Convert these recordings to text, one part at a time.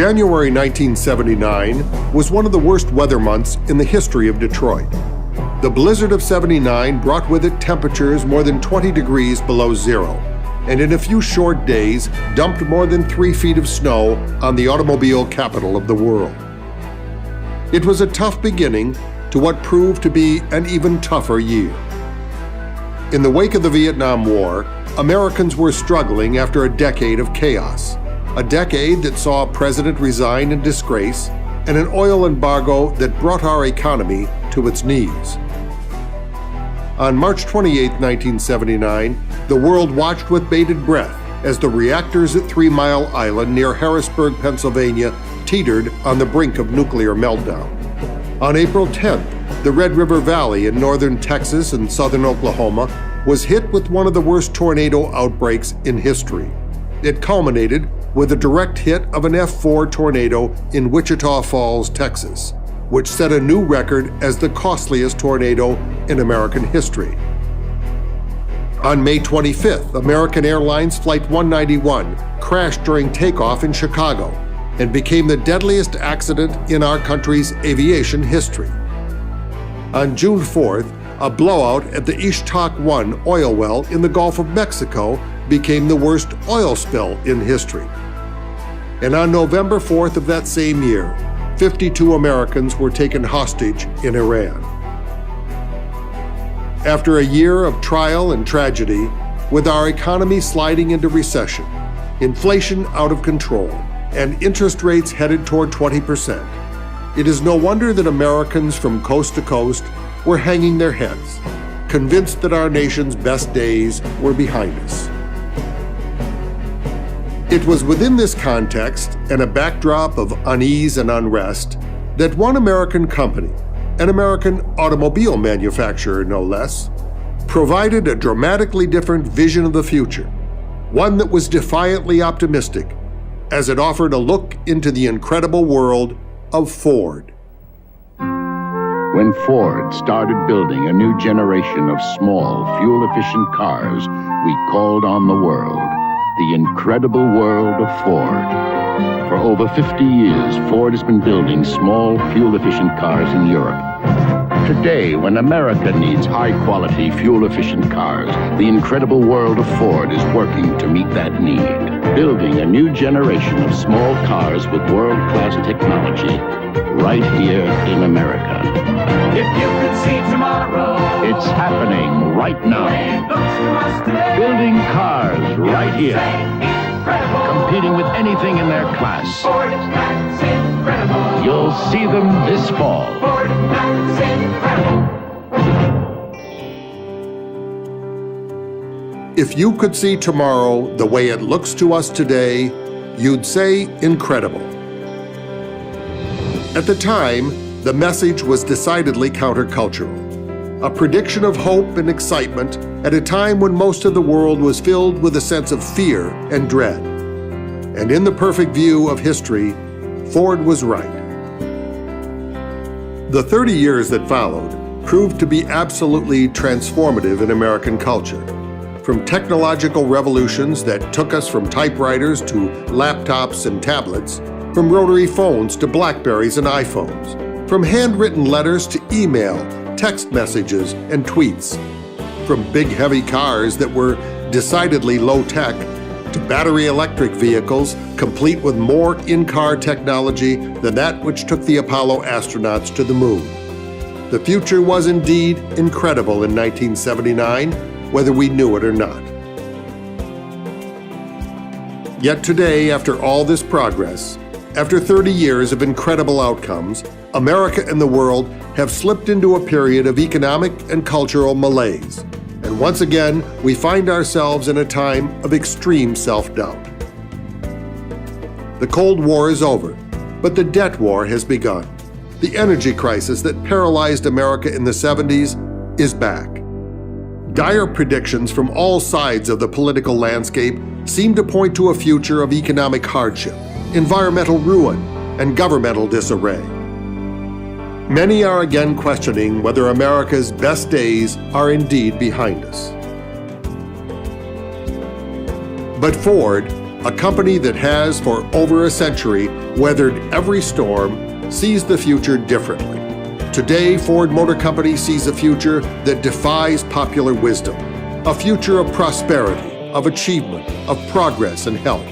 January 1979 was one of the worst weather months in the history of Detroit. The blizzard of '79 brought with it temperatures more than 20 degrees below zero, and in a few short days dumped more than 3 feet of snow on the automobile capital of the world. It was a tough beginning to what proved to be an even tougher year. In the wake of the Vietnam War, Americans were struggling after a decade of chaos, a decade that saw a president resign in disgrace and an oil embargo that brought our economy to its knees. On March 28, 1979, the world watched with bated breath as the reactors at 3 Mile Island near Harrisburg, Pennsylvania, teetered on the brink of nuclear meltdown. On April 10th, the Red River Valley in northern Texas and southern Oklahoma was hit with one of the worst tornado outbreaks in history. It culminated with a direct hit of an F4 tornado in Wichita Falls, Texas, which set a new record as the costliest tornado in American history. On May 25th, American Airlines Flight 191 crashed during takeoff in Chicago and became the deadliest accident in our country's aviation history. On June 4th, a blowout at the Ixtoc-1 oil well in the Gulf of Mexico became the worst oil spill in history. And on November 4th of that same year, 52 Americans were taken hostage in Iran. After a year of trial and tragedy, with our economy sliding into recession, inflation out of control, and interest rates headed toward 20%, it is no wonder that Americans from coast to coast were hanging their heads, convinced that our nation's best days were behind us. It was within this context and a backdrop of unease and unrest that one American company, an American automobile manufacturer no less, provided a dramatically different vision of the future, one that was defiantly optimistic, as it offered a look into the incredible world of Ford. When Ford started building a new generation of small, fuel-efficient cars, we called on the world, the incredible world of Ford. For over 50 years, Ford has been building small, fuel-efficient cars in Europe. Today, when America needs high-quality, fuel-efficient cars, the incredible world of Ford is working to meet that need, building a new generation of small cars with world-class technology right here in America. If you could see tomorrow, It's happening right now. Building cars right here, competing with anything in their class. Ford, that's incredible. You'll see them this fall. Ford, that's incredible. If you could see tomorrow the way it looks to us today, you'd say incredible. At the time, the message was decidedly countercultural, a prediction of hope and excitement at a time when most of the world was filled with a sense of fear and dread. And in the perfect view of history, Ford was right. The 30 years that followed proved to be absolutely transformative in American culture. From technological revolutions that took us from typewriters to laptops and tablets, from rotary phones to Blackberries and iPhones, from handwritten letters to email, text messages, and tweets, from big heavy cars that were decidedly low-tech to battery electric vehicles complete with more in-car technology than that which took the Apollo astronauts to the moon. The future was indeed incredible in 1979, whether we knew it or not. Yet today, after all this progress, after 30 years of incredible outcomes, America and the world have slipped into a period of economic and cultural malaise. And once again, we find ourselves in a time of extreme self-doubt. The Cold War is over, but the debt war has begun. The energy crisis that paralyzed America in the 70s is back. Dire predictions from all sides of the political landscape seem to point to a future of economic hardship, environmental ruin, and governmental disarray. Many are again questioning whether America's best days are indeed behind us. But Ford, A company that has, for over a century, weathered every storm, sees the future differently. Today, Ford Motor Company sees a future that defies popular wisdom. A future of prosperity, of achievement, of progress and health.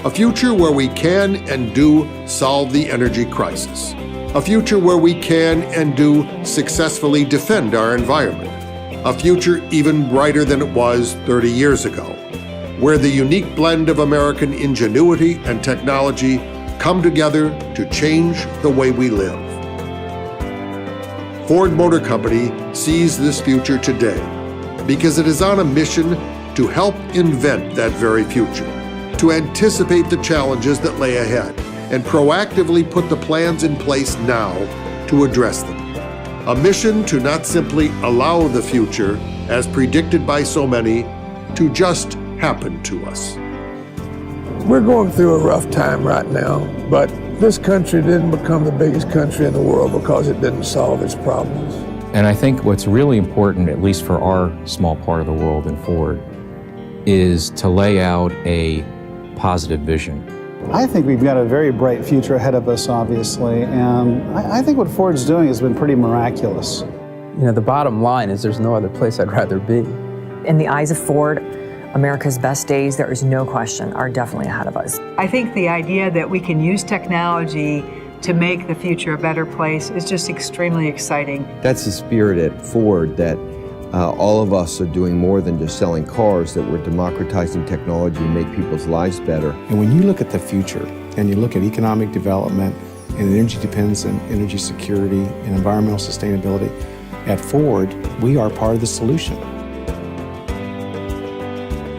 A future where we can and do solve the energy crisis. A future where we can and do successfully defend our environment. A future even brighter than it was 30 years ago, where the unique blend of American ingenuity and technology come together to change the way we live. Ford Motor Company sees this future today because it is on a mission to help invent that very future, to anticipate the challenges that lay ahead, and proactively put the plans in place now to address them. A mission to not simply allow the future, as predicted by so many, to just happen to us. We're going through a rough time right now, but this country didn't become the biggest country in the world because it didn't solve its problems. And I think what's really important, at least for our small part of the world in Ford, is to lay out a positive vision. I think we've got a very bright future ahead of us, obviously, and I think what Ford's doing has been pretty miraculous. You know, the bottom line is there's no other place I'd rather be. In the eyes of Ford, America's best days, there is no question, are definitely ahead of us. I think the idea that we can use technology to make the future a better place is just extremely exciting. That's the spirit at Ford, that all of us are doing more than just selling cars, that we're democratizing technology to make people's lives better. And when you look at the future and you look at economic development and energy dependence and energy security and environmental sustainability, at Ford, we are part of the solution.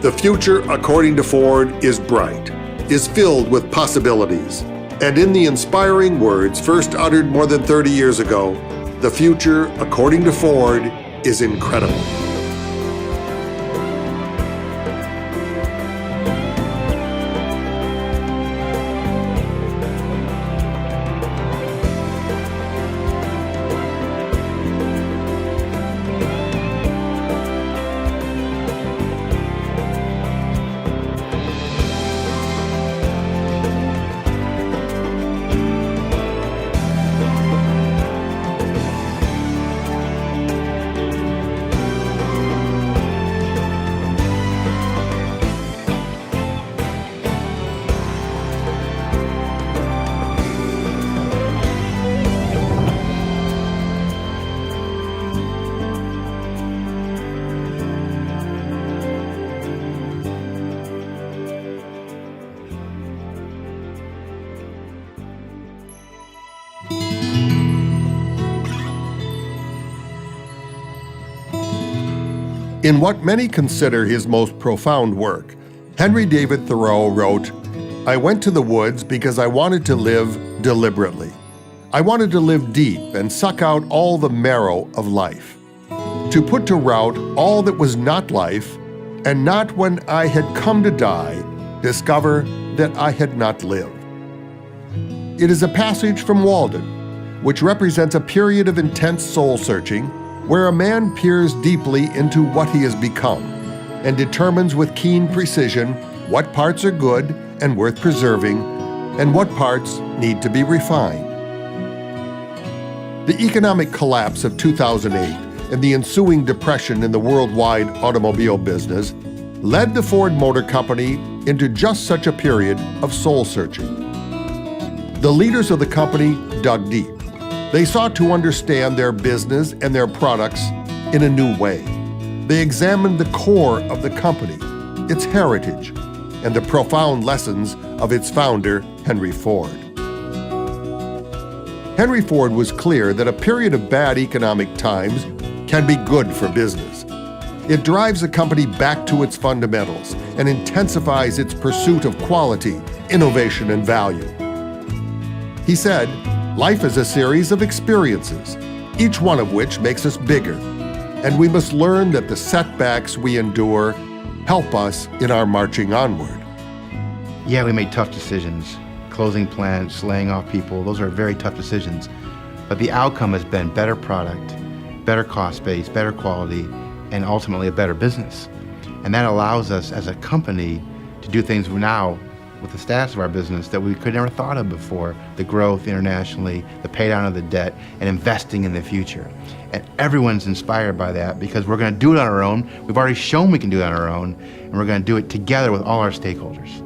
The future, according to Ford, is bright, is filled with possibilities. And in the inspiring words first uttered more than 30 years ago, the future, according to Ford, is incredible. In what many consider his most profound work, Henry David Thoreau wrote, "I went to the woods because I wanted to live deliberately. I wanted to live deep and suck out all the marrow of life, to put to rout all that was not life, and not when I had come to die, discover that I had not lived." It is a passage from Walden, which represents a period of intense soul-searching where a man peers deeply into what he has become and determines with keen precision what parts are good and worth preserving and what parts need to be refined. The economic collapse of 2008 and the ensuing depression in the worldwide automobile business led the Ford Motor Company into just such a period of soul-searching. The leaders of the company dug deep. They sought to understand their business and their products in a new way. They examined the core of the company, its heritage, and the profound lessons of its founder, Henry Ford. Henry Ford was clear that a period of bad economic times can be good for business. It drives a company back to its fundamentals and intensifies its pursuit of quality, innovation, and value. He said, "Life is a series of experiences, each one of which makes us bigger, and we must learn that the setbacks we endure help us in our marching onward." Yeah, we made tough decisions. Closing plants, laying off people, those are very tough decisions. But the outcome has been better product, better cost base, better quality, and ultimately a better business. And that allows us as a company to do things now with the status of our business that we could never thought of before. The growth internationally, the pay down of the debt, and investing in the future. And everyone's inspired by that because we're going to do it on our own. We've already shown we can do it on our own, and we're going to do it together with all our stakeholders.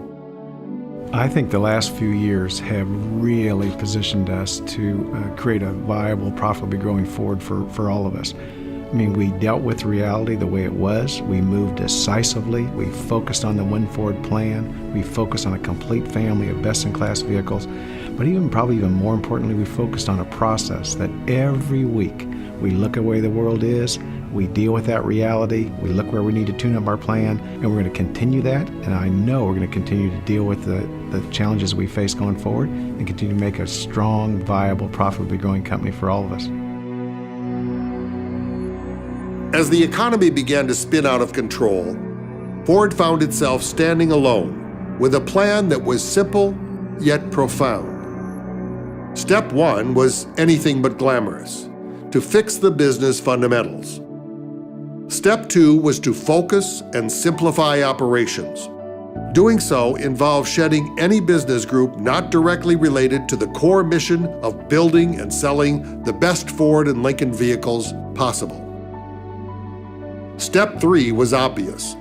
I think the last few years have really positioned us to create a viable, profitably growing Ford for all of us. I mean, we dealt with reality the way it was. We moved decisively. We focused on the One Ford plan. We focused on a complete family of best-in-class vehicles. But probably even more importantly, we focused on a process that every week we look at where the world is, we deal with that reality, we look where we need to tune up our plan, and we're going to continue that. And I know we're going to continue to deal with the challenges we face going forward and continue to make a strong, viable, profitably growing company for all of us. As the economy began to spin out of control, Ford found itself standing alone with a plan that was simple yet profound. Step one was anything but glamorous: to fix the business fundamentals. Step two was to focus and simplify operations. Doing so involved shedding any business group not directly related to the core mission of building and selling the best Ford and Lincoln vehicles possible. Step three was obvious: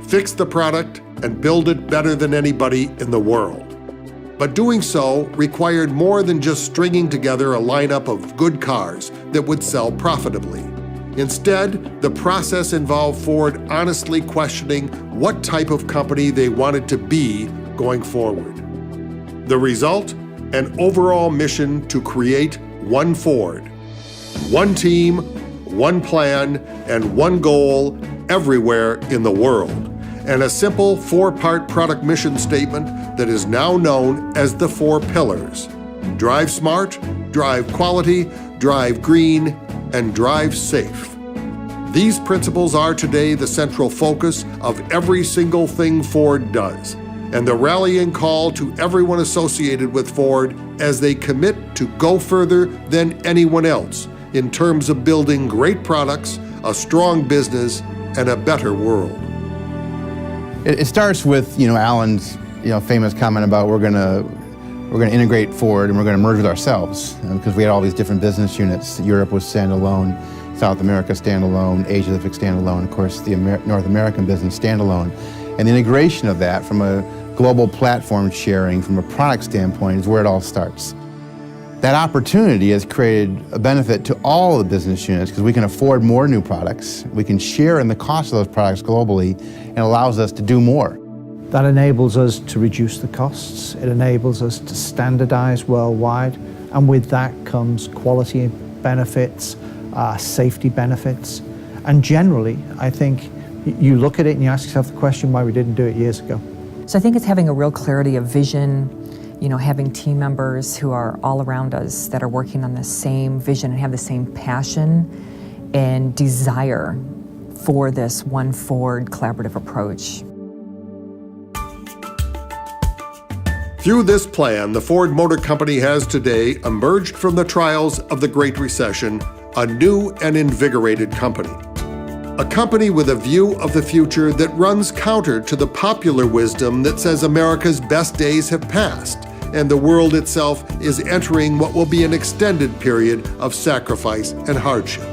fix the product and build it better than anybody in the world. But doing so required more than just stringing together a lineup of good cars that would sell profitably. Instead, the process involved Ford honestly questioning what type of company they wanted to be going forward. The result? An overall mission to create one Ford. One team, one plan, and one goal everywhere in the world. And a simple four-part product mission statement that is now known as the 4 pillars: drive smart, drive quality, drive green, and drive safe. These principles are today the central focus of every single thing Ford does, and the rallying call to everyone associated with Ford as they commit to go further than anyone else in terms of building great products, a strong business, and a better world. It starts with Alan's famous comment about we're going to integrate Ford and we're going to merge with ourselves, because we had all these different business units. Europe was standalone, South America standalone, Asia Pacific standalone, of course the North American business standalone. And the integration of that from a global platform sharing from a product standpoint is where it all starts. That opportunity has created a benefit to all the business units because we can afford more new products, we can share in the cost of those products globally, and allows us to do more. That enables us to reduce the costs, it enables us to standardize worldwide, and with that comes quality benefits, safety benefits, and generally, I think you look at it and you ask yourself the question why we didn't do it years ago. So I think it's having a real clarity of vision, having team members who are all around us that are working on the same vision and have the same passion and desire for this One Ford collaborative approach. Through this plan, the Ford Motor Company has today emerged from the trials of the Great Recession a new and invigorated company. A company with a view of the future that runs counter to the popular wisdom that says America's best days have passed and the world itself is entering what will be an extended period of sacrifice and hardship.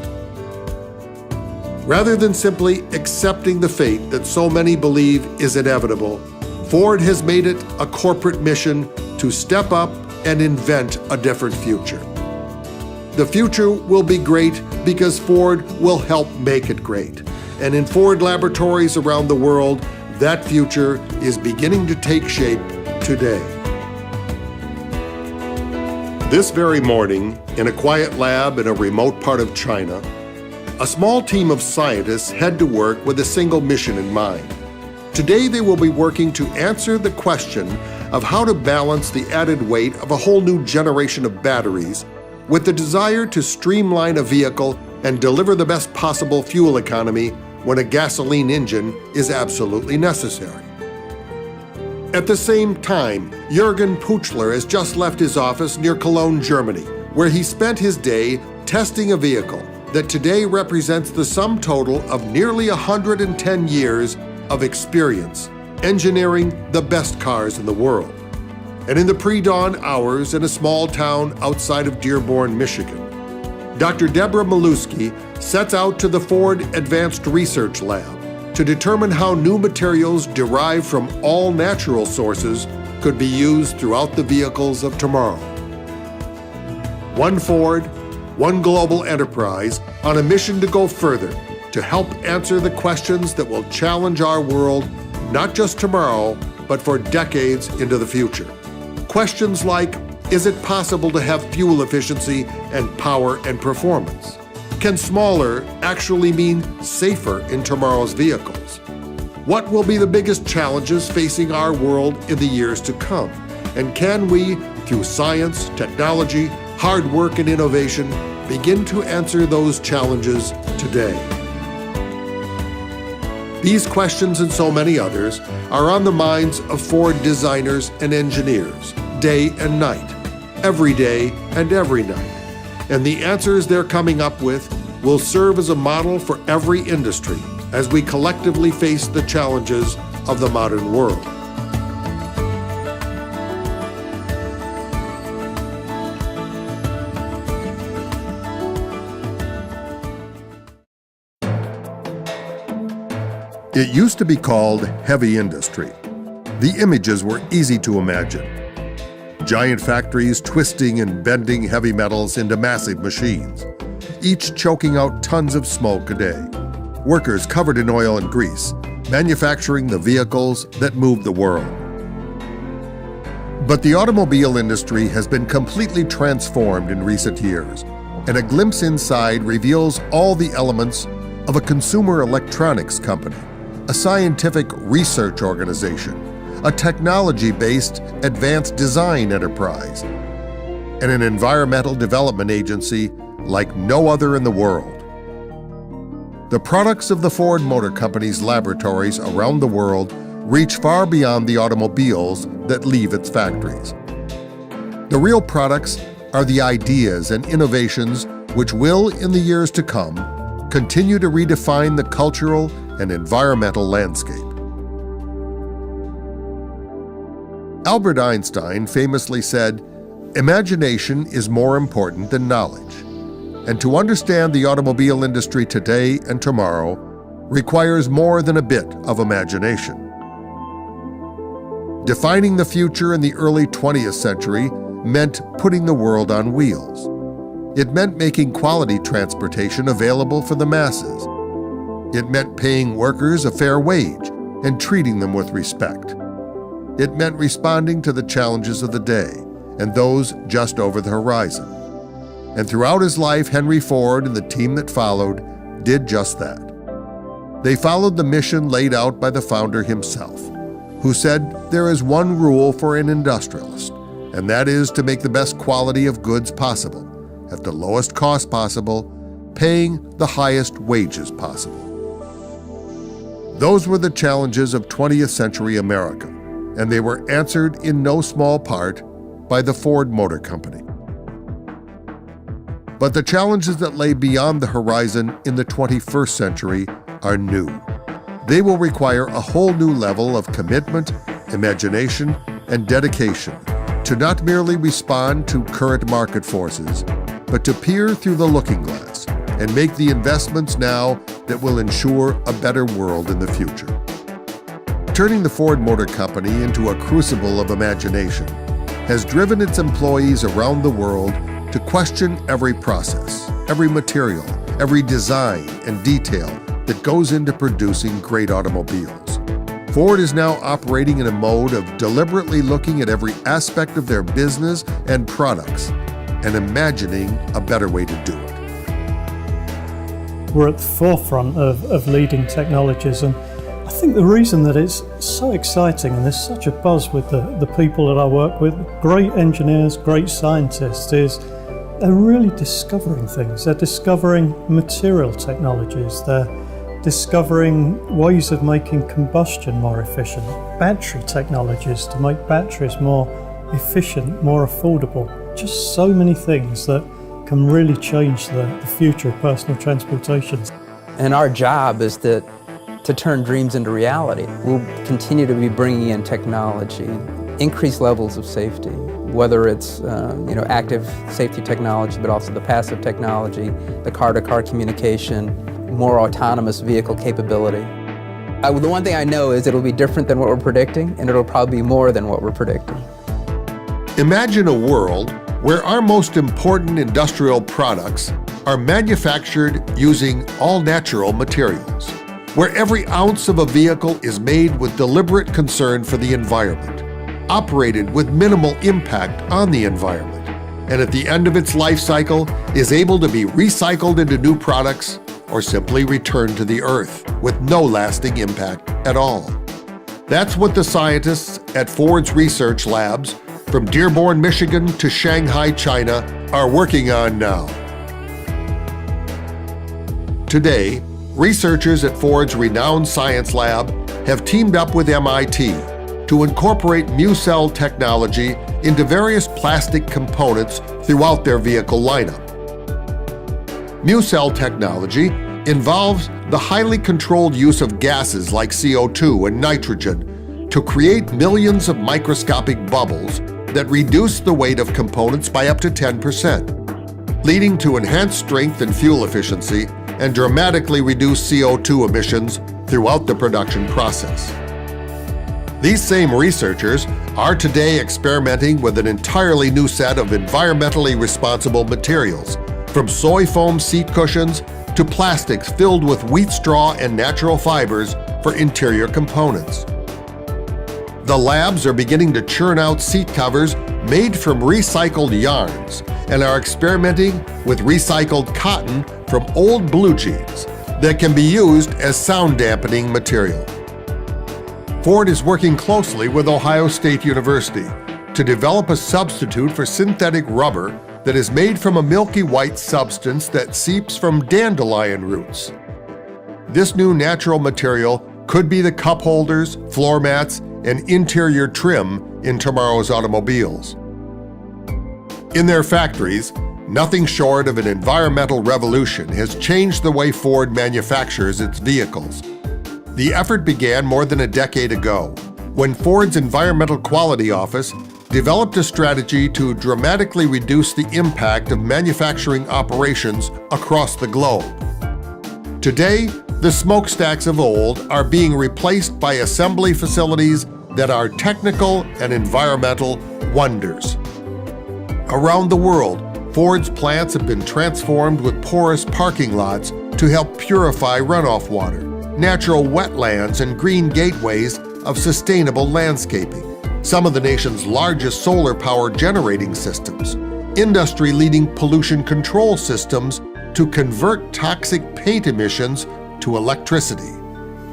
Rather than simply accepting the fate that so many believe is inevitable, Ford has made it a corporate mission to step up and invent a different future. The future will be great because Ford will help make it great. And in Ford laboratories around the world, that future is beginning to take shape today. This very morning, in a quiet lab in a remote part of China, a small team of scientists head to work with a single mission in mind. Today they will be working to answer the question of how to balance the added weight of a whole new generation of batteries with the desire to streamline a vehicle and deliver the best possible fuel economy when a gasoline engine is absolutely necessary. At the same time, Jürgen Puchler has just left his office near Cologne, Germany, where he spent his day testing a vehicle that today represents the sum total of nearly 110 years of experience engineering the best cars in the world. And in the pre-dawn hours in a small town outside of Dearborn, Michigan, Dr. Deborah Milewski sets out to the Ford Advanced Research Lab to determine how new materials derived from all natural sources could be used throughout the vehicles of tomorrow. One Ford, one global enterprise on a mission to go further to help answer the questions that will challenge our world not just tomorrow, but for decades into the future. Questions like, is it possible to have fuel efficiency and power and performance? Can smaller actually mean safer in tomorrow's vehicles? What will be the biggest challenges facing our world in the years to come? And can we, through science, technology, hard work, and innovation, begin to answer those challenges today? These questions and so many others are on the minds of Ford designers and engineers, day and night, every day and every night. And the answers they're coming up with will serve as a model for every industry as we collectively face the challenges of the modern world. It used to be called heavy industry. The images were easy to imagine. Giant factories twisting and bending heavy metals into massive machines, each choking out tons of smoke a day. Workers covered in oil and grease, manufacturing the vehicles that move the world. But the automobile industry has been completely transformed in recent years, and a glimpse inside reveals all the elements of a consumer electronics company, a scientific research organization, a technology-based advanced design enterprise, and an environmental development agency like no other in the world. The products of the Ford Motor Company's laboratories around the world reach far beyond the automobiles that leave its factories. The real products are the ideas and innovations which will, in the years to come, continue to redefine the cultural and environmental landscape. Albert Einstein famously said, "Imagination is more important than knowledge." And to understand the automobile industry today and tomorrow requires more than a bit of imagination. Defining the future in the early 20th century meant putting the world on wheels. It meant making quality transportation available for the masses. It meant paying workers a fair wage and treating them with respect. It meant responding to the challenges of the day and those just over the horizon. And throughout his life, Henry Ford and the team that followed did just that. They followed the mission laid out by the founder himself, who said there is one rule for an industrialist, and that is to make the best quality of goods possible, at the lowest cost possible, paying the highest wages possible. Those were the challenges of 20th century America, and they were answered in no small part by the Ford Motor Company. But the challenges that lay beyond the horizon in the 21st century are new. They will require a whole new level of commitment, imagination, and dedication to not merely respond to current market forces, but to peer through the looking glass and make the investments now that will ensure a better world in the future. Turning the Ford Motor Company into a crucible of imagination has driven its employees around the world to question every process, every material, every design and detail that goes into producing great automobiles. Ford is now operating in a mode of deliberately looking at every aspect of their business and products and imagining a better way to do it. We're at the forefront of leading technologies, and I think the reason that it's so exciting and there's such a buzz with the people that I work with, great engineers, great scientists, is they're really discovering things. They're discovering material technologies. They're discovering ways of making combustion more efficient, battery technologies to make batteries more efficient, more affordable. Just so many things that can really change the future of personal transportation. And our job is to to turn dreams into reality. We'll continue to be bringing in technology, increased levels of safety, whether it's active safety technology, but also the passive technology, the car-to-car communication, more autonomous vehicle capability. The one thing I know is it'll be different than what we're predicting, and it'll probably be more than what we're predicting. Imagine a world where our most important industrial products are manufactured using all-natural materials, where every ounce of a vehicle is made with deliberate concern for the environment, operated with minimal impact on the environment, and at the end of its life cycle is able to be recycled into new products or simply returned to the earth with no lasting impact at all. That's what the scientists at Ford's research labs from Dearborn, Michigan to Shanghai, China are working on now. Today, researchers at Ford's renowned science lab have teamed up with MIT to incorporate MuCell technology into various plastic components throughout their vehicle lineup. MuCell technology involves the highly controlled use of gases like CO2 and nitrogen to create millions of microscopic bubbles that reduce the weight of components by up to 10%, leading to enhanced strength and fuel efficiency and dramatically reduced CO2 emissions throughout the production process. These same researchers are today experimenting with an entirely new set of environmentally responsible materials, from soy foam seat cushions to plastics filled with wheat straw and natural fibers for interior components. The labs are beginning to churn out seat covers made from recycled yarns and are experimenting with recycled cotton from old blue jeans that can be used as sound dampening material. Ford is working closely with Ohio State University to develop a substitute for synthetic rubber that is made from a milky white substance that seeps from dandelion roots. This new natural material could be the cup holders, floor mats, and interior trim in tomorrow's automobiles. In their factories, nothing short of an environmental revolution has changed the way Ford manufactures its vehicles. The effort began more than a decade ago, when Ford's Environmental Quality Office developed a strategy to dramatically reduce the impact of manufacturing operations across the globe. Today, the smokestacks of old are being replaced by assembly facilities that are technical and environmental wonders. Around the world, Ford's plants have been transformed with porous parking lots to help purify runoff water, natural wetlands, and green gateways of sustainable landscaping, some of the nation's largest solar power generating systems, industry-leading pollution control systems to convert toxic paint emissions to electricity,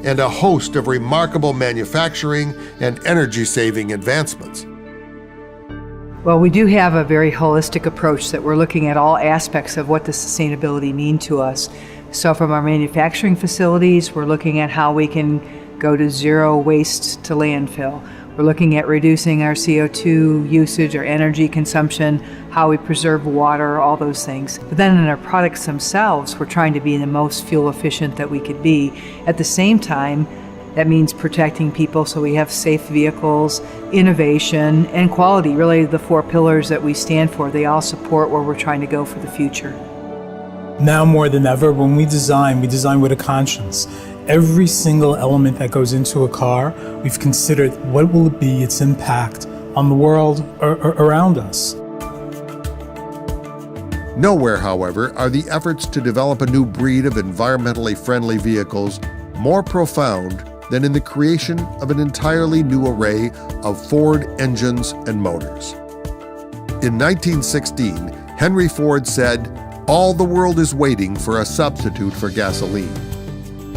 and a host of remarkable manufacturing and energy-saving advancements. Well, we do have a very holistic approach that we're looking at all aspects of what does sustainability mean to us. So from our manufacturing facilities, we're looking at how we can go to zero waste to landfill. We're looking at reducing our CO2 usage or energy consumption, how we preserve water, all those things. But then in our products themselves, we're trying to be the most fuel efficient that we could be. At the same time, that means protecting people so we have safe vehicles, innovation, and quality. Really, the four pillars that we stand for, they all support where we're trying to go for the future. Now more than ever, when we design with a conscience. Every single element that goes into a car, we've considered what will it be its impact on the world around us. Nowhere, however, are the efforts to develop a new breed of environmentally friendly vehicles more profound than in the creation of an entirely new array of Ford engines and motors. In 1916, Henry Ford said, "All the world is waiting for a substitute for gasoline."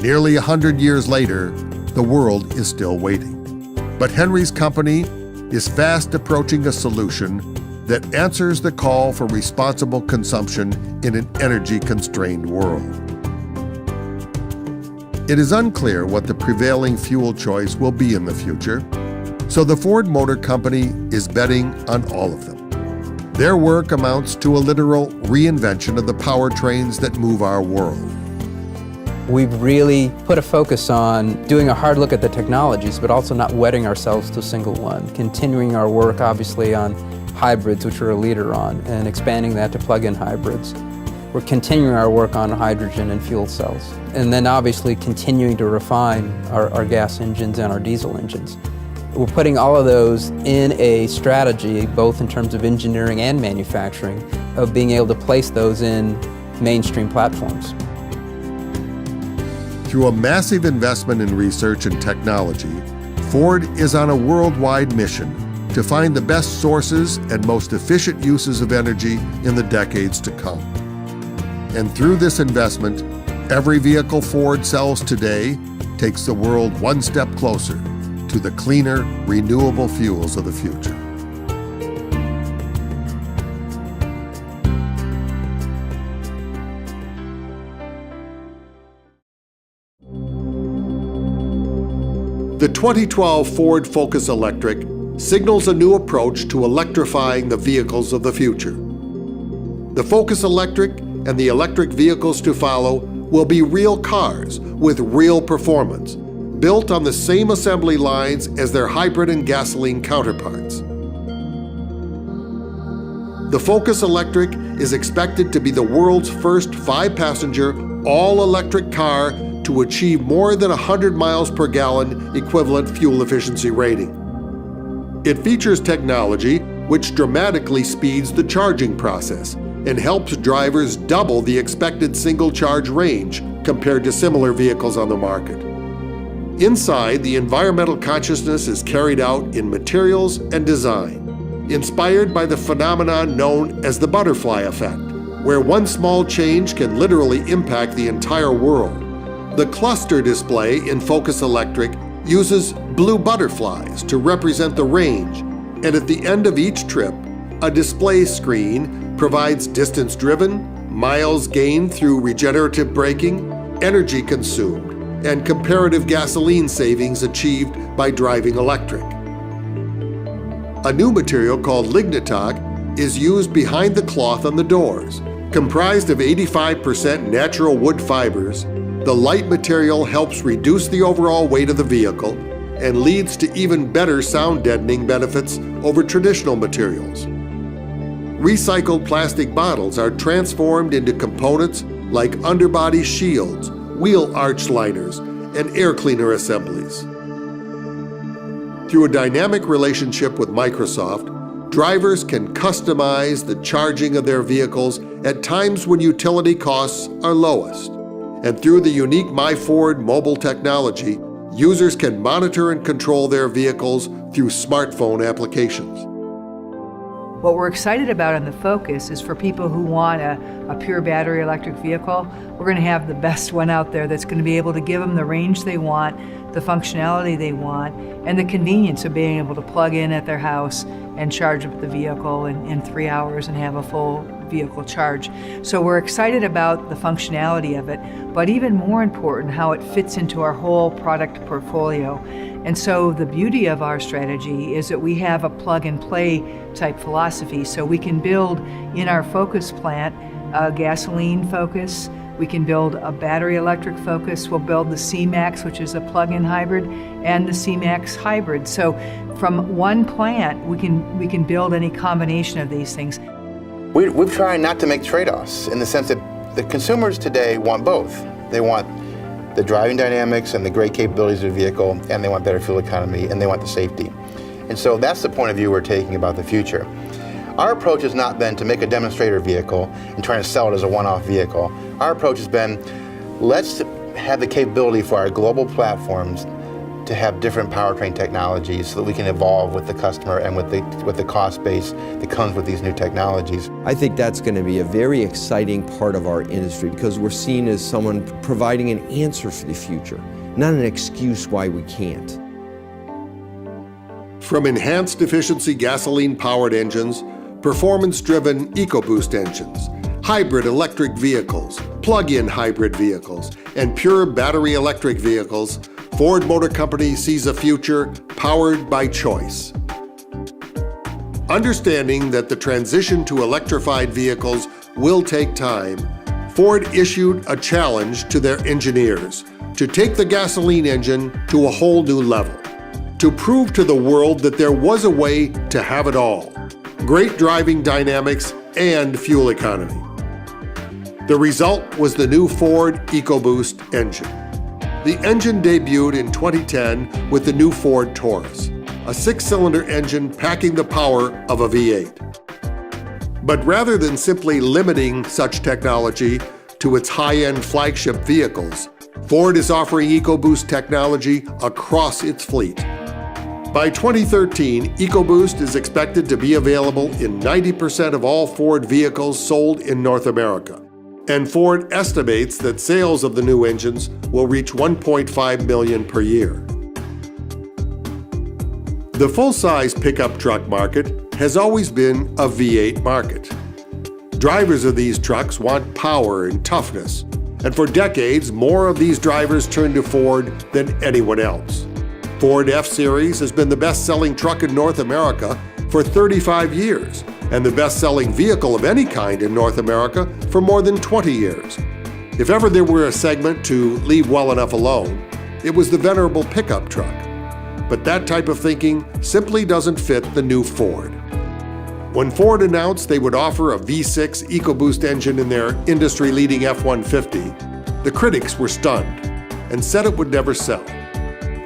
Nearly 100 years later, the world is still waiting. But Henry's company is fast approaching a solution that answers the call for responsible consumption in an energy-constrained world. It is unclear what the prevailing fuel choice will be in the future, so the Ford Motor Company is betting on all of them. Their work amounts to a literal reinvention of the powertrains that move our world. We've really put a focus on doing a hard look at the technologies, but also not wedding ourselves to a single one. Continuing our work, obviously, on hybrids, which we're a leader on, and expanding that to plug-in hybrids. We're continuing our work on hydrogen and fuel cells. And then obviously continuing to refine our gas engines and our diesel engines. We're putting all of those in a strategy, both in terms of engineering and manufacturing, of being able to place those in mainstream platforms. Through a massive investment in research and technology, Ford is on a worldwide mission to find the best sources and most efficient uses of energy in the decades to come. And through this investment, every vehicle Ford sells today takes the world one step closer to the cleaner, renewable fuels of the future. The 2012 Ford Focus Electric signals a new approach to electrifying the vehicles of the future. The Focus Electric and the electric vehicles to follow will be real cars with real performance, built on the same assembly lines as their hybrid and gasoline counterparts. The Focus Electric is expected to be the world's first 5-passenger, all-electric car to achieve more than 100 miles per gallon equivalent fuel efficiency rating. It features technology which dramatically speeds the charging process and helps drivers double the expected single charge range compared to similar vehicles on the market. Inside, the environmental consciousness is carried out in materials and design, inspired by the phenomenon known as the butterfly effect, where one small change can literally impact the entire world. The cluster display in Focus Electric uses blue butterflies to represent the range, and at the end of each trip, a display screen provides distance driven, miles gained through regenerative braking, energy consumed, and comparative gasoline savings achieved by driving electric. A new material called Lignatok is used behind the cloth on the doors. Comprised of 85% natural wood fibers, the light material helps reduce the overall weight of the vehicle and leads to even better sound deadening benefits over traditional materials. Recycled plastic bottles are transformed into components like underbody shields, wheel arch liners, and air cleaner assemblies. Through a dynamic relationship with Microsoft, drivers can customize the charging of their vehicles at times when utility costs are lowest. And through the unique MyFord mobile technology, users can monitor and control their vehicles through smartphone applications. What we're excited about in the Focus is for people who want a pure battery electric vehicle, we're going to have the best one out there that's going to be able to give them the range they want, the functionality they want, and the convenience of being able to plug in at their house and charge up the vehicle in 3 hours and have a full vehicle charge. So we're excited about the functionality of it, but even more important, how it fits into our whole product portfolio. And so the beauty of our strategy is that we have a plug-and-play type philosophy. So we can build in our Focus plant a gasoline Focus, we can build a battery electric Focus, we'll build the C-Max, which is a plug-in hybrid, and the C-Max hybrid. So from one plant, we can build any combination of these things. We've tried not to make trade-offs in the sense that the consumers today want both. They want the driving dynamics and the great capabilities of the vehicle, and they want better fuel economy, and they want the safety. And so that's the point of view we're taking about the future. Our approach has not been to make a demonstrator vehicle and try to sell it as a one-off vehicle. Our approach has been, let's have the capability for our global platforms to have different powertrain technologies so that we can evolve with the customer and with the cost base that comes with these new technologies. I think that's going to be a very exciting part of our industry because we're seen as someone providing an answer for the future, not an excuse why we can't. From enhanced efficiency gasoline-powered engines, performance-driven EcoBoost engines, hybrid electric vehicles, plug-in hybrid vehicles, and pure battery electric vehicles, Ford Motor Company sees a future powered by choice. Understanding that the transition to electrified vehicles will take time, Ford issued a challenge to their engineers to take the gasoline engine to a whole new level, to prove to the world that there was a way to have it all: great driving dynamics and fuel economy. The result was the new Ford EcoBoost engine. The engine debuted in 2010 with the new Ford Taurus, a 6-cylinder engine packing the power of a V8. But rather than simply limiting such technology to its high-end flagship vehicles, Ford is offering EcoBoost technology across its fleet. By 2013, EcoBoost is expected to be available in 90% of all Ford vehicles sold in North America, and Ford estimates that sales of the new engines will reach 1.5 million per year. The full-size pickup truck market has always been a V8 market. Drivers of these trucks want power and toughness, and for decades, more of these drivers turn to Ford than anyone else. Ford F-Series has been the best-selling truck in North America for 35 years, and the best-selling vehicle of any kind in North America for more than 20 years. If ever there were a segment to leave well enough alone, it was the venerable pickup truck. But that type of thinking simply doesn't fit the new Ford. When Ford announced they would offer a V6 EcoBoost engine in their industry-leading F-150, the critics were stunned and said it would never sell.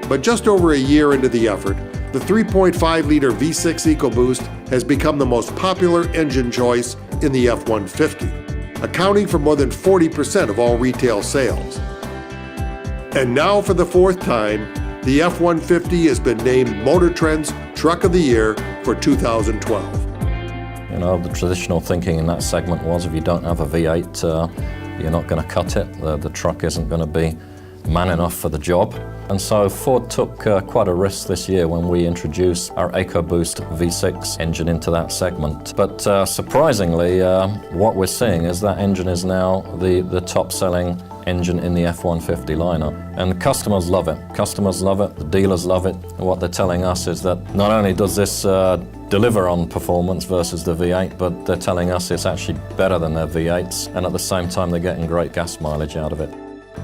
But just over a year into the effort, the 3.5-liter V6 EcoBoost has become the most popular engine choice in the F-150, accounting for more than 40% of all retail sales. And now, for the 4th time, the F-150 has been named Motor Trend's Truck of the Year for 2012. You know, the traditional thinking in that segment was if you don't have a V8, you're not going to cut it. The truck isn't going to be man enough for the job. And so Ford took quite a risk this year when we introduced our EcoBoost V6 engine into that segment. But surprisingly, what we're seeing is that engine is now the top-selling engine in the F-150 lineup. And the customers love it. Customers love it, the dealers love it. And what they're telling us is that not only does this deliver on performance versus the V8, but they're telling us it's actually better than their V8s, and at the same time they're getting great gas mileage out of it.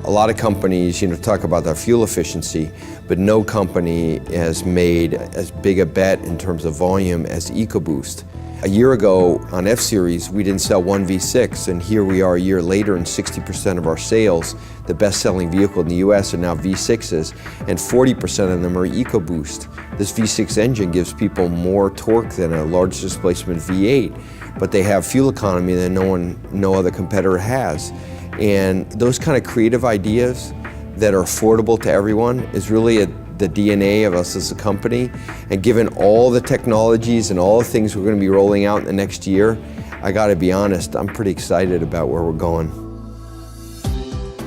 A lot of companies, talk about their fuel efficiency, but no company has made as big a bet in terms of volume as EcoBoost. A year ago on F-Series, we didn't sell one V6, and here we are a year later, and 60% of our sales, the best-selling vehicle in the US, are now V6s, and 40% of them are EcoBoost. This V6 engine gives people more torque than a large displacement V8, but they have fuel economy that no other competitor has. And those kind of creative ideas that are affordable to everyone is really the DNA of us as a company. And given all the technologies and all the things we're going to be rolling out in the next year, I got to be honest, I'm pretty excited about where we're going.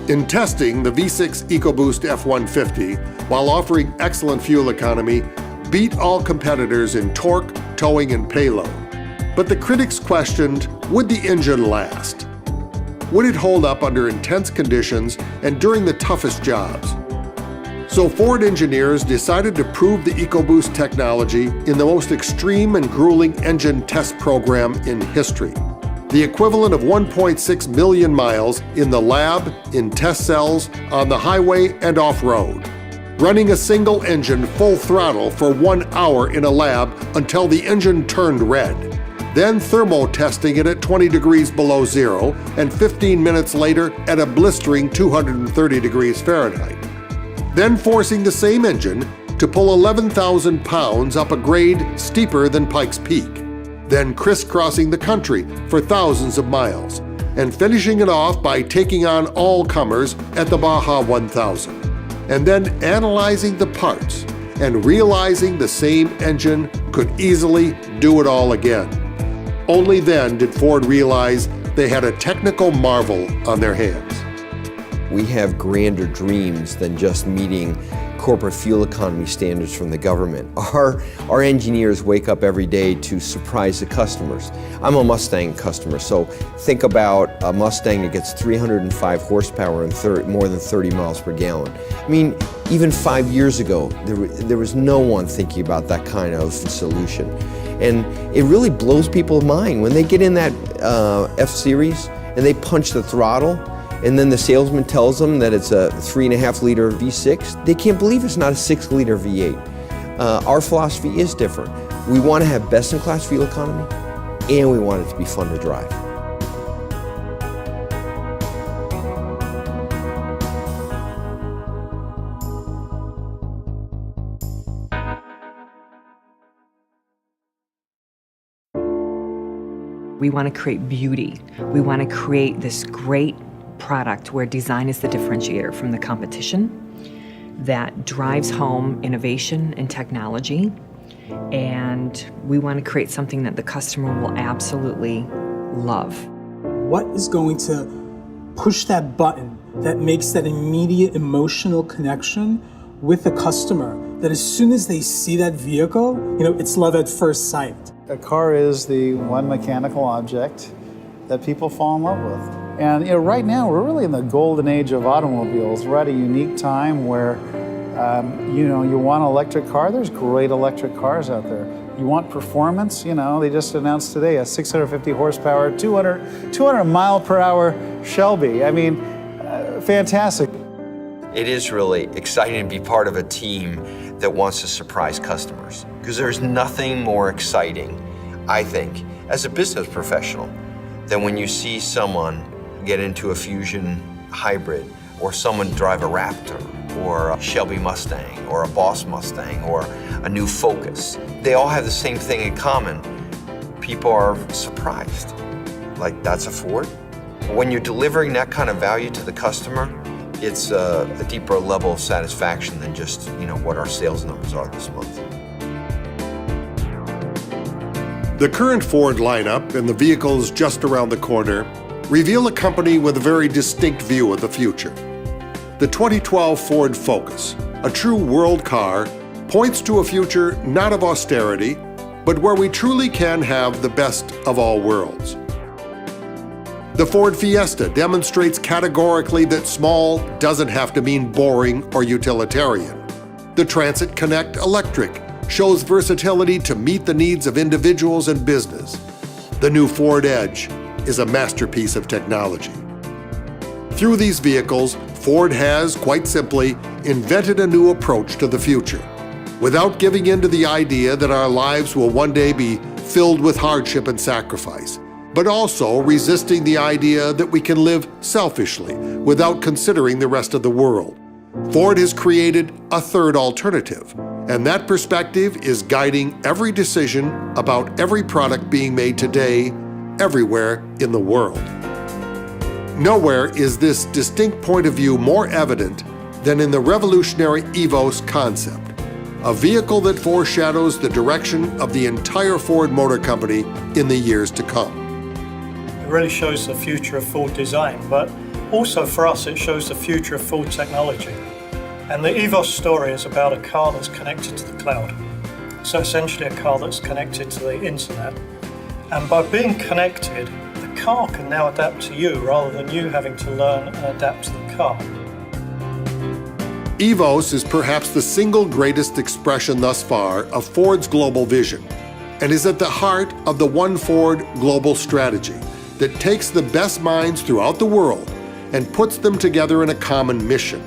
In testing, the V6 EcoBoost F-150, while offering excellent fuel economy, beat all competitors in torque, towing, and payload. But the critics questioned, would the engine last? Would it hold up under intense conditions and during the toughest jobs? So Ford engineers decided to prove the EcoBoost technology in the most extreme and grueling engine test program in history. The equivalent of 1.6 million miles in the lab, in test cells, on the highway, and off-road. Running a single engine full throttle for 1 hour in a lab until the engine turned red. Then thermo-testing it at 20 degrees below zero, and 15 minutes later at a blistering 230 degrees Fahrenheit. Then forcing the same engine to pull 11,000 pounds up a grade steeper than Pikes Peak. Then crisscrossing the country for thousands of miles, and finishing it off by taking on all comers at the Baja 1000. And then analyzing the parts and realizing the same engine could easily do it all again. Only then did Ford realize they had a technical marvel on their hands. We have grander dreams than just meeting corporate fuel economy standards from the government. Our engineers wake up every day to surprise the customers. I'm a Mustang customer, so think about a Mustang that gets 305 horsepower and more than 30 miles per gallon. I mean, even 5 years ago, there was no one thinking about that kind of solution. And it really blows people's mind when they get in that F-Series and they punch the throttle, and then the salesman tells them that it's a 3.5-liter V6, they can't believe it's not a 6-liter V8. Our philosophy is different. We want to have best-in-class fuel economy, and we want it to be fun to drive. We want to create beauty. We want to create this great product where design is the differentiator from the competition that drives home innovation and technology. And we want to create something that the customer will absolutely love. What is going to push that button that makes that immediate emotional connection with the customer, that as soon as they see that vehicle, it's love at first sight? A car is the one mechanical object that people fall in love with. And right now we're really in the golden age of automobiles. We're at a unique time where you want an electric car, there's great electric cars out there. You want performance, they just announced today a 650 horsepower, 200 mile per hour Shelby. I mean, fantastic. It is really exciting to be part of a team that wants to surprise customers, because there's nothing more exciting, I think, as a business professional, than when you see someone get into a Fusion hybrid, or someone drive a Raptor, or a Shelby Mustang, or a Boss Mustang, or a new Focus. They all have the same thing in common. People are surprised. Like, that's a Ford? When you're delivering that kind of value to the customer, it's a deeper level of satisfaction than just, what our sales numbers are this month. The current Ford lineup and the vehicles just around the corner reveal a company with a very distinct view of the future. The 2012 Ford Focus, a true world car, points to a future not of austerity, but where we truly can have the best of all worlds. The Ford Fiesta demonstrates categorically that small doesn't have to mean boring or utilitarian. The Transit Connect Electric shows versatility to meet the needs of individuals and business. The new Ford Edge is a masterpiece of technology. Through these vehicles, Ford has, quite simply, invented a new approach to the future, without giving in to the idea that our lives will one day be filled with hardship and sacrifice, but also resisting the idea that we can live selfishly without considering the rest of the world. Ford has created a third alternative, and that perspective is guiding every decision about every product being made today, everywhere in the world. Nowhere is this distinct point of view more evident than in the revolutionary Evos concept, a vehicle that foreshadows the direction of the entire Ford Motor Company in the years to come. It really shows the future of Ford design, but also for us it shows the future of Ford technology. And the Evos story is about a car that's connected to the cloud. So essentially a car that's connected to the internet. And by being connected, the car can now adapt to you rather than you having to learn and adapt to the car. Evos is perhaps the single greatest expression thus far of Ford's global vision, and is at the heart of the One Ford global strategy that takes the best minds throughout the world and puts them together in a common mission.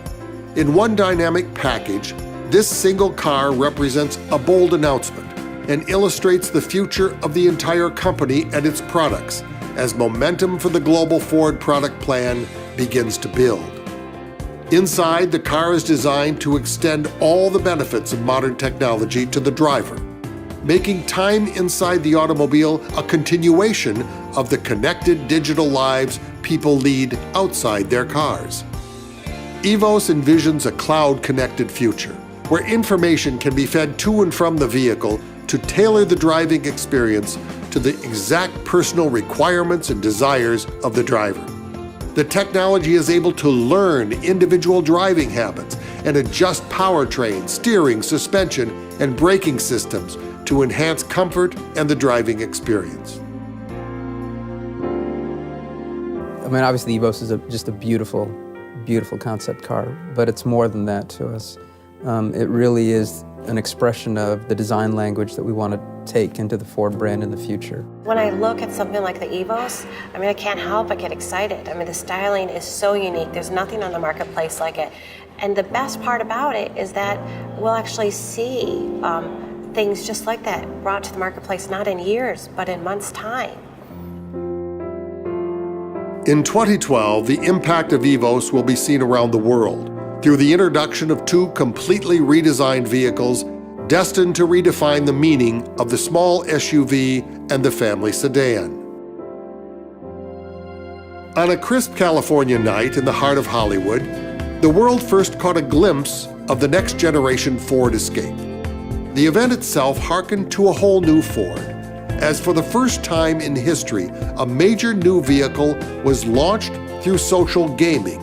In one dynamic package, this single car represents a bold announcement and illustrates the future of the entire company and its products as momentum for the global Ford product plan begins to build. Inside, the car is designed to extend all the benefits of modern technology to the driver, making time inside the automobile a continuation of the connected digital lives people lead outside their cars. Evos envisions a cloud-connected future where information can be fed to and from the vehicle to tailor the driving experience to the exact personal requirements and desires of the driver. The technology is able to learn individual driving habits and adjust powertrain, steering, suspension, and braking systems to enhance comfort and the driving experience. I mean, obviously, the Evos is just a beautiful, beautiful concept car, but it's more than that to us. It really is an expression of the design language that we want to take into the Ford brand in the future. When I look at something like the Evos, I mean, I can't help but get excited. I mean, the styling is so unique. There's nothing on the marketplace like it. And the best part about it is that we'll actually see things just like that brought to the marketplace, not in years, but in months' time. In 2012, the impact of Evos will be seen around the world through the introduction of two completely redesigned vehicles destined to redefine the meaning of the small SUV and the family sedan. On a crisp California night in the heart of Hollywood, the world first caught a glimpse of the next generation Ford Escape. The event itself hearkened to a whole new Ford, as for the first time in history, a major new vehicle was launched through social gaming.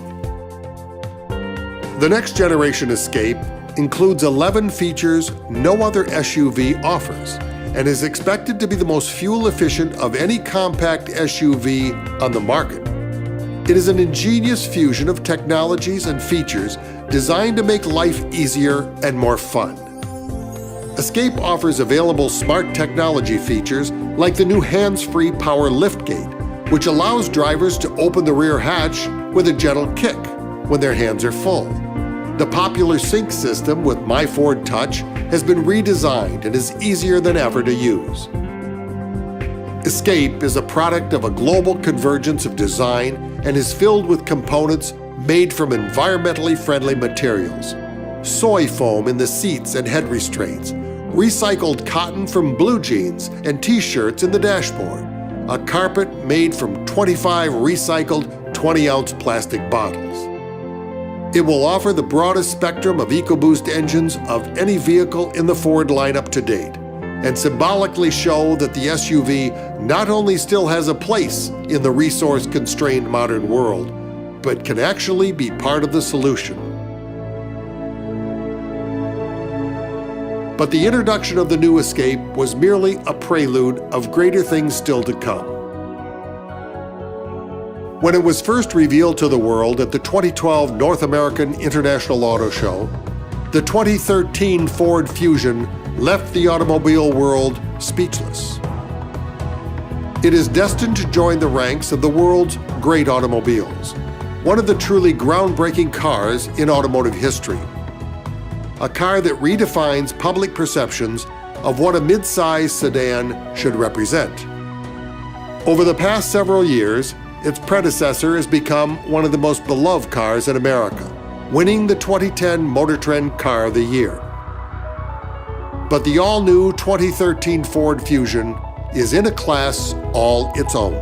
The next generation Escape includes 11 features no other SUV offers and is expected to be the most fuel efficient of any compact SUV on the market. It is an ingenious fusion of technologies and features designed to make life easier and more fun. Escape offers available smart technology features like the new hands-free power liftgate, which allows drivers to open the rear hatch with a gentle kick when their hands are full. The popular sync system with My Ford Touch has been redesigned and is easier than ever to use. Escape is a product of a global convergence of design and is filled with components made from environmentally friendly materials. Soy foam in the seats and head restraints, recycled cotton from blue jeans and t-shirts in the dashboard, a carpet made from 25 recycled 20-ounce plastic bottles. It will offer the broadest spectrum of EcoBoost engines of any vehicle in the Ford lineup to date, and symbolically show that the SUV not only still has a place in the resource-constrained modern world, but can actually be part of the solution. But the introduction of the new Escape was merely a prelude of greater things still to come. When it was first revealed to the world at the 2012 North American International Auto Show, the 2013 Ford Fusion left the automobile world speechless. It is destined to join the ranks of the world's great automobiles, one of the truly groundbreaking cars in automotive history. A car that redefines public perceptions of what a mid-size sedan should represent. Over the past several years, its predecessor has become one of the most beloved cars in America, winning the 2010 Motor Trend Car of the Year. But the all-new 2013 Ford Fusion is in a class all its own.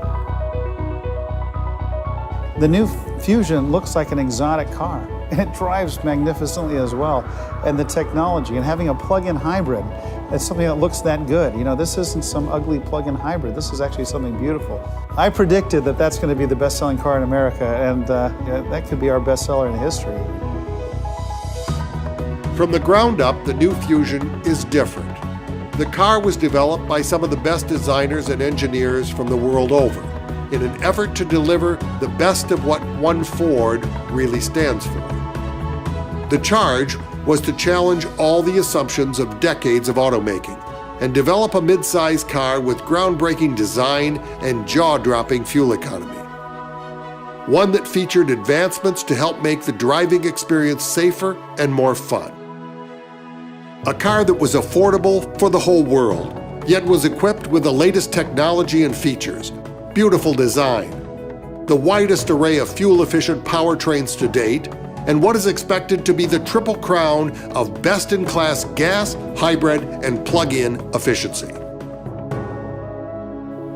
The new Fusion looks like an exotic car. It drives magnificently as well. And the technology and having a plug-in hybrid, it's something that looks that good. You know, this isn't some ugly plug-in hybrid. This is actually something beautiful. I predicted that that's going to be the best-selling car in America, and that could be our bestseller in history. From the ground up, the new Fusion is different. The car was developed by some of the best designers and engineers from the world over in an effort to deliver the best of what one Ford really stands for. The charge was to challenge all the assumptions of decades of automaking and develop a mid-size car with groundbreaking design and jaw-dropping fuel economy. One that featured advancements to help make the driving experience safer and more fun. A car that was affordable for the whole world, yet was equipped with the latest technology and features, beautiful design, the widest array of fuel-efficient powertrains to date, and what is expected to be the triple crown of best-in-class gas, hybrid, and plug-in efficiency.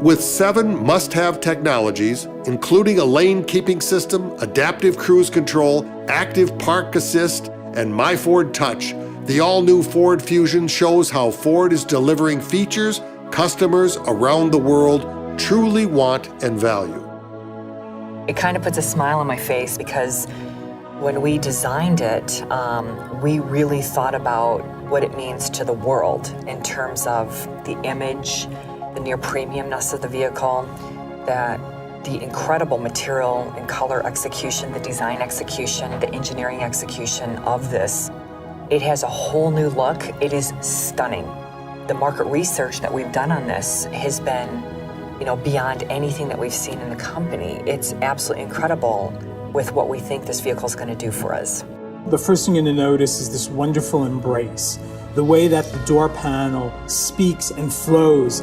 With 7 must-have technologies, including a lane-keeping system, adaptive cruise control, active park assist, and My Ford Touch, the all-new Ford Fusion shows how Ford is delivering features customers around the world truly want and value. It kind of puts a smile on my face because when we designed it, we really thought about what it means to the world in terms of the image, the near premiumness of the vehicle, that the incredible material and color execution, the design execution, the engineering execution of this. It has a whole new look. It is stunning. The market research that we've done on this has been, beyond anything that we've seen in the company. It's absolutely incredible with what we think this vehicle is going to do for us. The first thing you're going to notice is this wonderful embrace, the way that the door panel speaks and flows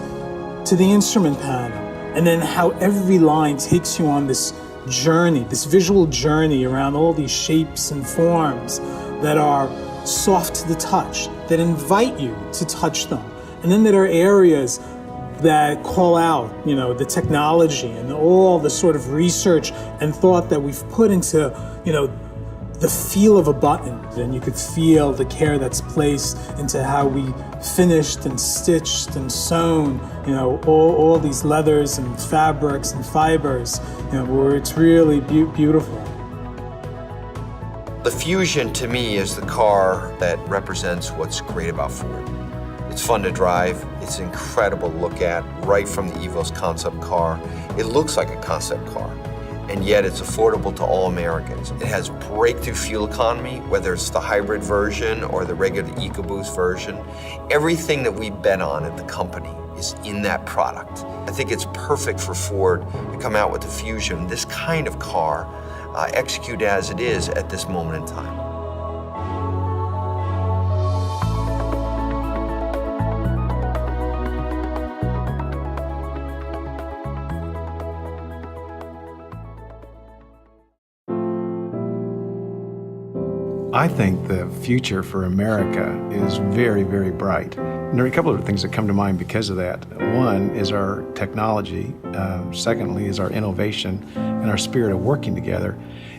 to the instrument panel, and then how every line takes you on this journey, this visual journey around all these shapes and forms that are soft to the touch, that invite you to touch them. And then there are areas that call out, the technology and all the sort of research and thought that we've put into, the feel of a button. And you could feel the care that's placed into how we finished and stitched and sewn, all these leathers and fabrics and fibers, where it's really beautiful. The Fusion, to me, is the car that represents what's great about Ford. It's fun to drive, it's incredible to look at, right from the Evos concept car. It looks like a concept car, and yet it's affordable to all Americans. It has breakthrough fuel economy, whether it's the hybrid version or the regular EcoBoost version. Everything that we bet on at the company is in that product. I think it's perfect for Ford to come out with the Fusion, this kind of car, executed as it is at this moment in time. I think the future for America is very, very bright. And there are a couple of things that come to mind because of that. One is our technology. Secondly is our innovation and our spirit of working together.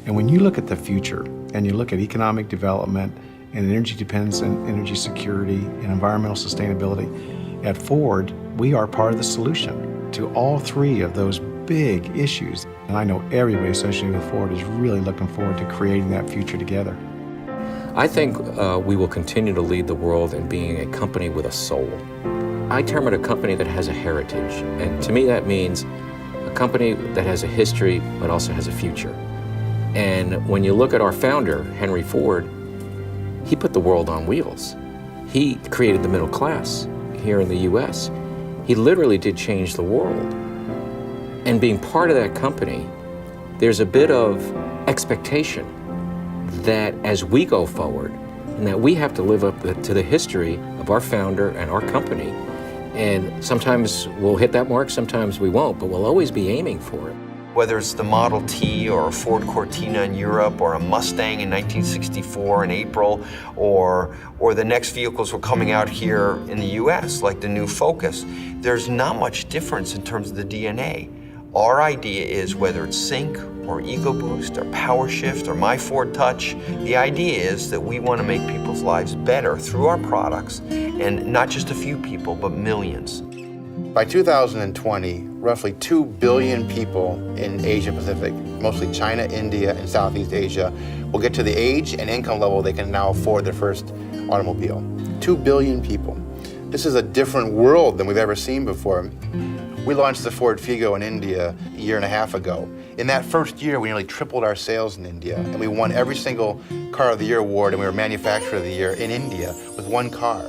And when you look at the future and you look at economic development and energy dependence and energy security and environmental sustainability, at Ford, we are part of the solution to all three of those big issues. And I know everybody associated with Ford is really looking forward to creating that future together. I think we will continue to lead the world in being a company with a soul. I term it a company that has a heritage, and to me that means a company that has a history but also has a future. And when you look at our founder, Henry Ford, he put the world on wheels. He created the middle class here in the US. He literally did change the world. And being part of that company, there's a bit of expectation that as we go forward, and that we have to live up to the history of our founder and our company. And sometimes we'll hit that mark, sometimes we won't, but we'll always be aiming for it. Whether it's the Model T or a Ford Cortina in Europe or a Mustang in 1964 in April, or the next vehicles were coming out here in the US, like the new Focus, there's not much difference in terms of the DNA. Our idea is, whether it's Sync or EcoBoost or PowerShift or My Ford Touch, the idea is that we want to make people's lives better through our products, and not just a few people, but millions. By 2020, roughly 2 billion people in Asia Pacific, mostly China, India, and Southeast Asia, will get to the age and income level they can now afford their first automobile. 2 billion people. This is a different world than we've ever seen before. We launched the Ford Figo in India a year and a half ago. In that first year, we nearly tripled our sales in India, and we won every single Car of the Year award, and we were Manufacturer of the Year in India with one car.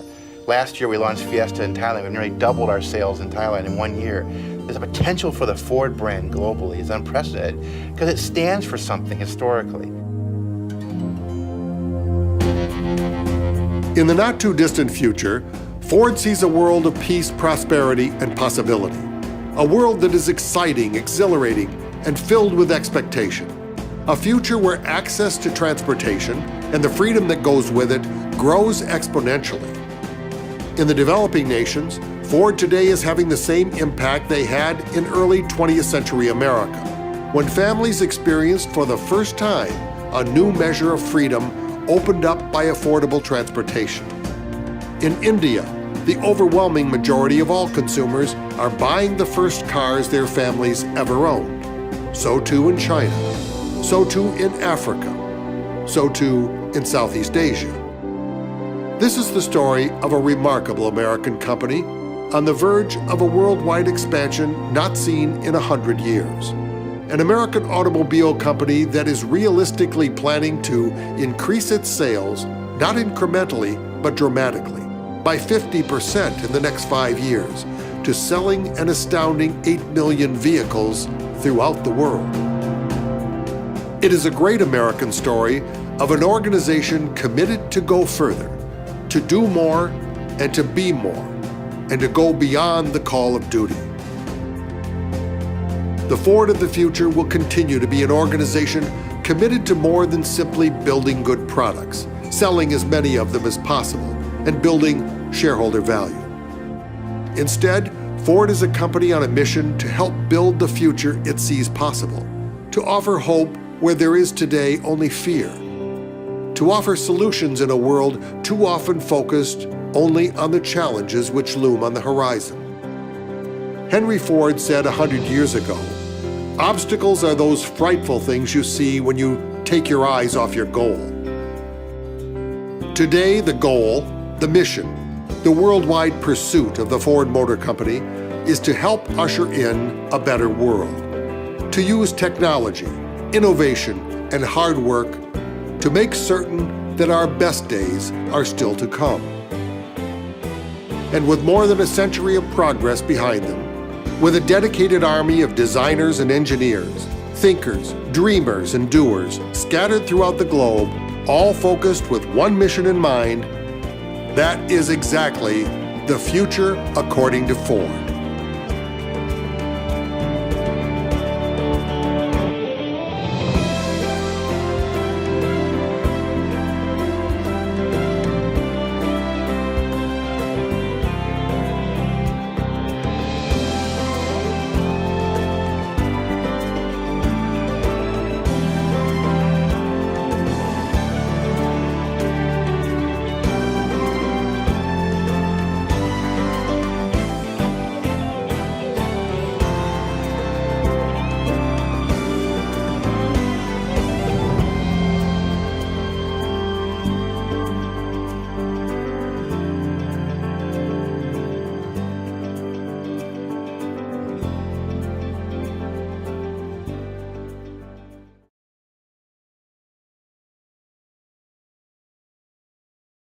Last year, we launched Fiesta in Thailand. We've nearly doubled our sales in Thailand in 1 year. There's a potential for the Ford brand globally. It's unprecedented because it stands for something historically. In the not-too-distant future, Ford sees a world of peace, prosperity, and possibility. A world that is exciting, exhilarating, and filled with expectation. A future where access to transportation and the freedom that goes with it grows exponentially. In the developing nations, Ford today is having the same impact they had in early 20th century America, when families experienced for the first time a new measure of freedom opened up by affordable transportation. In India, the overwhelming majority of all consumers are buying the first cars their families ever owned. So too in China, so too in Africa, so too in Southeast Asia. This is the story of a remarkable American company on the verge of a worldwide expansion not seen in 100 years. An American automobile company that is realistically planning to increase its sales, not incrementally, but dramatically. by 50% in the next 5 years, to selling an astounding 8 million vehicles throughout the world. It is a great American story of an organization committed to go further, to do more and to be more, and to go beyond the call of duty. The Ford of the future will continue to be an organization committed to more than simply building good products, selling as many of them as possible, and building shareholder value. Instead, Ford is a company on a mission to help build the future it sees possible, to offer hope where there is today only fear, to offer solutions in a world too often focused only on the challenges which loom on the horizon. Henry Ford said 100 years ago, "Obstacles are those frightful things you see when you take your eyes off your goal." Today, the goal, the mission, the worldwide pursuit of the Ford Motor Company is to help usher in a better world, to use technology, innovation, and hard work to make certain that our best days are still to come. And with more than a century of progress behind them, with a dedicated army of designers and engineers, thinkers, dreamers, and doers scattered throughout the globe, all focused with one mission in mind, that is exactly the future according to Ford.